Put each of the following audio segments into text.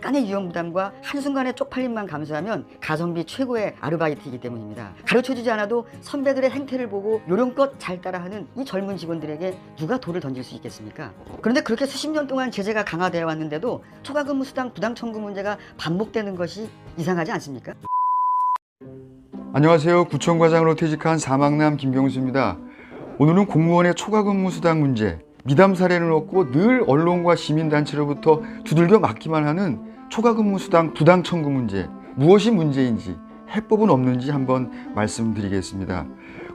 약간의 유연 부담과 한순간의 쪽팔림만 감수하면 가성비 최고의 아르바이트이기 때문입니다. 가르쳐주지 않아도 선배들의 행태를 보고 요령껏 잘 따라하는 이 젊은 직원들에게 누가 돌을 던질 수 있겠습니까? 그런데 그렇게 수십 년 동안 제재가 강화되어 왔는데도 초과근무 수당 부당 청구 문제가 반복되는 것이 이상하지 않습니까? 안녕하세요. 구청과장으로 퇴직한 사막남 김경수입니다. 오늘은 공무원의 초과근무 수당 문제, 미담 사례는 없고 늘 언론과 시민단체로부터 두들겨 맞기만 하는 초과근무 수당 부당 청구 문제, 무엇이 문제인지 해법은 없는지 한번 말씀드리겠습니다.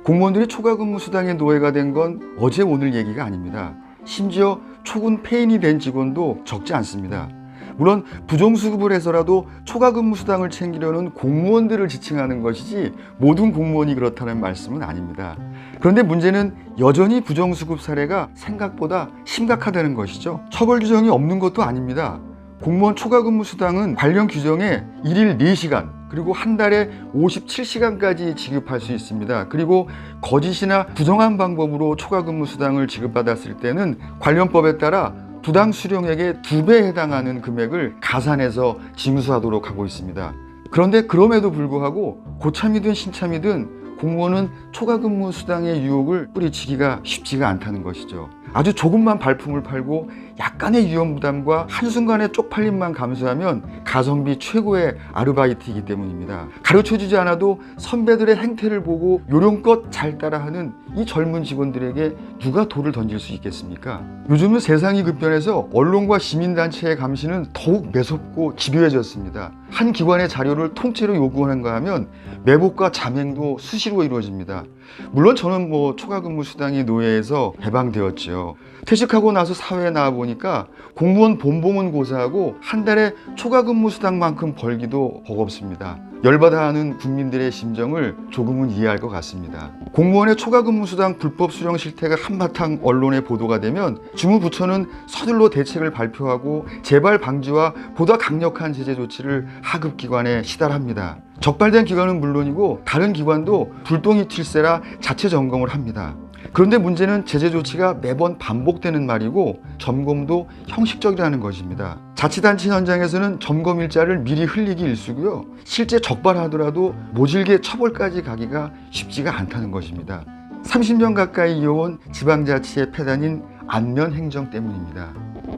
공무원들이 초과근무 수당의 노예가 된 건 어제 오늘 얘기가 아닙니다. 심지어 초군 폐인이 된 직원도 적지 않습니다. 물론 부정수급을 해서라도 초과근무 수당을 챙기려는 공무원들을 지칭하는 것이지 모든 공무원이 그렇다는 말씀은 아닙니다. 그런데 문제는 여전히 부정수급 사례가 생각보다 심각하다는 것이죠. 처벌 규정이 없는 것도 아닙니다. 공무원 초과근무 수당은 관련 규정에 일일 4시간 그리고 한 달에 57시간까지 지급할 수 있습니다. 그리고 거짓이나 부정한 방법으로 초과근무 수당을 지급받았을 때는 관련법에 따라 부당 수령액의 2배에 해당하는 금액을 가산해서 징수하도록 하고 있습니다. 그런데 그럼에도 불구하고 고참이든 신참이든 공무원은 초과근무 수당의 유혹을 뿌리치기가 쉽지가 않다는 것이죠. 아주 조금만 발품을 팔고 약간의 유연 부담과 한순간의 쪽팔림만 감수하면 가성비 최고의 아르바이트이기 때문입니다. 가르쳐주지 않아도 선배들의 행태를 보고 요령껏 잘 따라하는 이 젊은 직원들에게 누가 돌을 던질 수 있겠습니까? 요즘은 세상이 급변해서 언론과 시민단체의 감시는 더욱 매섭고 집요해졌습니다. 한 기관의 자료를 통째로 요구하는가 하면 매복과 잠행도 수시로 이루어집니다. 물론 저는 초과근무 수당의 노예에서 해방되었죠. 퇴직하고 나서 사회에 나와보니까 공무원 본봉은 고사하고 한 달에 초과근무 수당만큼 벌기도 버겁습니다. 열받아하는 국민들의 심정을 조금은 이해할 것 같습니다. 공무원의 초과근무 수당 불법 수령 실태가 한바탕 언론에 보도가 되면 주무부처는 서둘러 대책을 발표하고 재발 방지와 보다 강력한 제재 조치를 하급기관에 시달합니다. 적발된 기관은 물론이고 다른 기관도 불똥이튈세라 자체 점검을 합니다. 그런데 문제는 제재 조치가 매번 반복되는 말이고 점검도 형식적이라는 것입니다. 자치단체 현장에서는 점검 일자를 미리 흘리기 일쑤고요. 실제 적발하더라도 모질게 처벌까지 가기가 쉽지가 않다는 것입니다. 30년 가까이 이어온 지방자치의 폐단인 안면 행정 때문입니다.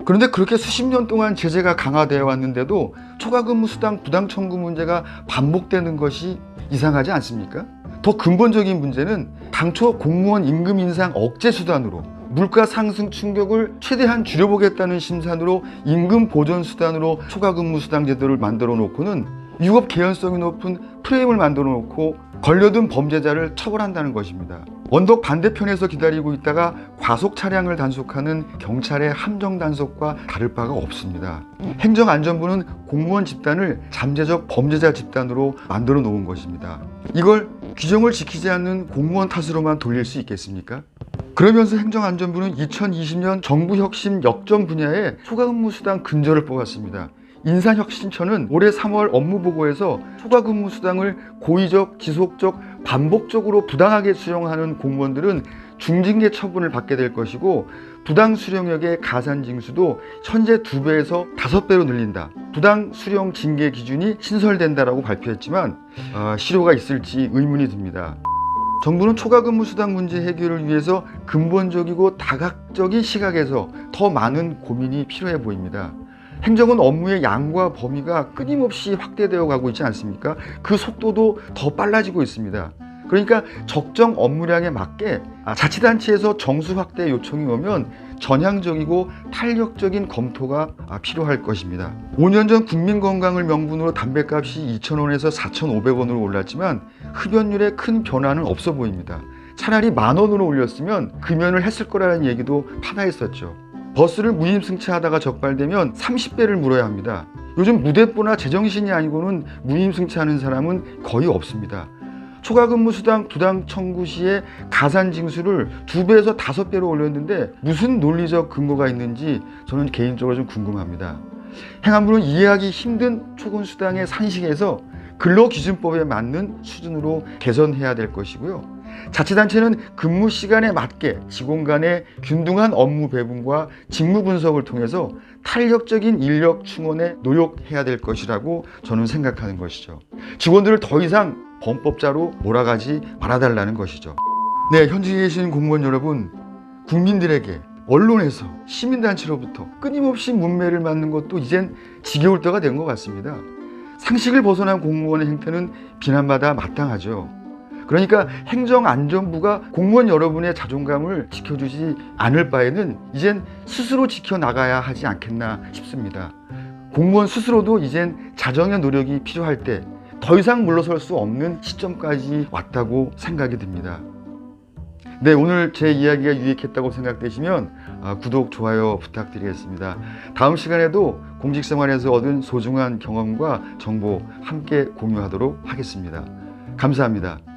그런데 그렇게 수십 년 동안 제재가 강화되어 왔는데도 초과근무 수당 부당 청구 문제가 반복되는 것이 이상하지 않습니까? 더 근본적인 문제는 당초 공무원 임금 인상 억제 수단으로 물가 상승 충격을 최대한 줄여보겠다는 심산으로 임금 보전 수단으로 초과근무 수당 제도를 만들어 놓고는 유급 개연성이 높은 프레임을 만들어 놓고 걸려든 범죄자를 처벌한다는 것입니다. 언덕 반대편에서 기다리고 있다가 과속 차량을 단속하는 경찰의 함정 단속과 다를 바가 없습니다. 행정안전부는 공무원 집단을 잠재적 범죄자 집단으로 만들어 놓은 것입니다. 이걸 규정을 지키지 않는 공무원 탓으로만 돌릴 수 있겠습니까? 그러면서 행정안전부는 2020년 정부혁신 역점 분야에 초과근무 수당 근절을 뽑았습니다. 인사혁신처는 올해 3월 업무보고에서 초과근무 수당을 고의적, 지속적, 반복적으로 부당하게 수령하는 공무원들은 중징계 처분을 받게 될 것이고 부당 수령액의 가산 징수도 현재 2배에서 5배로 늘린다. 부당 수령 징계 기준이 신설된다라고 발표했지만 실효가 있을지 의문이 듭니다. 정부는 초과근무 수당 문제 해결을 위해서 근본적이고 다각적인 시각에서 더 많은 고민이 필요해 보입니다. 행정은 업무의 양과 범위가 끊임없이 확대되어 가고 있지 않습니까? 그 속도도 더 빨라지고 있습니다. 그러니까 적정 업무량에 맞게 자치단체에서 정수 확대 요청이 오면 전향적이고 탄력적인 검토가 필요할 것입니다. 5년 전 국민건강을 명분으로 담뱃값이 2,000원에서 4,500원으로 올랐지만 흡연율에 큰 변화는 없어 보입니다. 차라리 10,000원으로 올렸으면 금연을 했을 거라는 얘기도 파다했었죠. 버스를 무임승차하다가 적발되면 30배를 물어야 합니다. 요즘 무대뽀나 제정신이 아니고는 무임승차하는 사람은 거의 없습니다. 초과근무 수당 부당 청구 시에 가산 징수를 2배에서 5배로 올렸는데 무슨 논리적 근거가 있는지 저는 개인적으로 좀 궁금합니다. 행안부는 이해하기 힘든 초근수당의 산식에서 근로기준법에 맞는 수준으로 개선해야 될 것이고요. 자치단체는 근무 시간에 맞게 직원 간의 균등한 업무 배분과 직무 분석을 통해서 탄력적인 인력 충원에 노력해야 될 것이라고 저는 생각하는 것이죠. 직원들을 더 이상 범법자로 몰아가지 말아달라는 것이죠. 네, 현직에 계신 공무원 여러분, 국민들에게 언론에서 시민단체로부터 끊임없이 문매를 맞는 것도 이젠 지겨울 때가 된 것 같습니다. 상식을 벗어난 공무원의 행태는 비난받아 마땅하죠. 그러니까 행정안전부가 공무원 여러분의 자존감을 지켜주지 않을 바에는 이젠 스스로 지켜나가야 하지 않겠나 싶습니다. 공무원 스스로도 이젠 자정의 노력이 필요할 때 더 이상 물러설 수 없는 시점까지 왔다고 생각이 듭니다. 네, 오늘 제 이야기가 유익했다고 생각되시면 구독, 좋아요 부탁드리겠습니다. 다음 시간에도 공직생활에서 얻은 소중한 경험과 정보 함께 공유하도록 하겠습니다. 감사합니다.